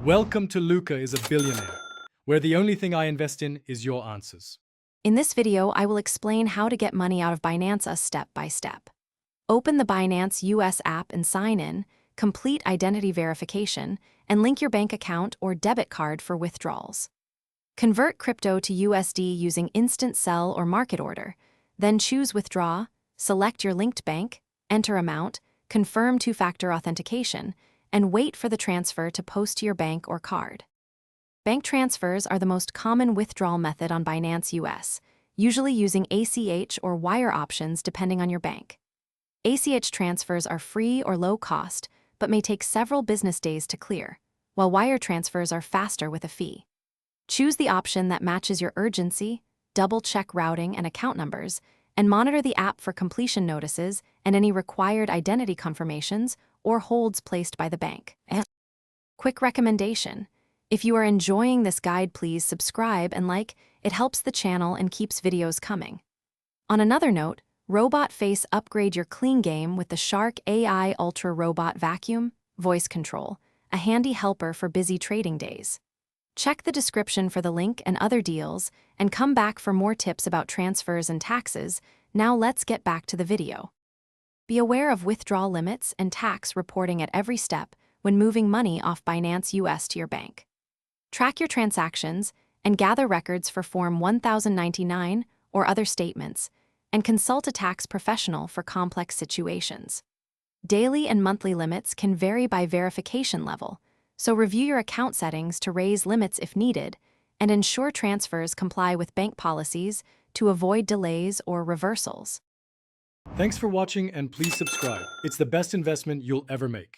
Welcome to Luca is a Billionaire, where the only thing I invest in is your answers. In this video, I will explain how to get money out of Binance US step by step. Open the Binance US app and sign in, complete identity verification, and link your bank account or debit card for withdrawals. Convert crypto to USD using instant sell or market order, then choose Withdraw, select your linked bank, enter amount, confirm two-factor authentication, and wait for the transfer to post to your bank or card. Bank transfers are the most common withdrawal method on Binance US, usually using ACH or wire options depending on your bank. ACH transfers are free or low cost, but may take several business days to clear, while wire transfers are faster with a fee. Choose the option that matches your urgency, double-check routing and account numbers, and monitor the app for completion notices and any required identity confirmations or holds placed by the bank. Quick recommendation: if you are enjoying this guide, please subscribe and like. It helps the channel and keeps videos coming. On another note, Robot Face upgrade your clean game with the Shark AI Ultra Robot Vacuum Voice Control, a handy helper for busy trading days. Check the description for the link and other deals, and come back for more tips about transfers and taxes. Now let's get back to the video. Be aware of withdrawal limits and tax reporting at every step when moving money off Binance US to your bank. Track your transactions and gather records for Form 1099 or other statements, and consult a tax professional for complex situations. Daily and monthly limits can vary by verification level, so review your account settings to raise limits if needed, and ensure transfers comply with bank policies to avoid delays or reversals. Thanks for watching, and please subscribe. It's the best investment you'll ever make.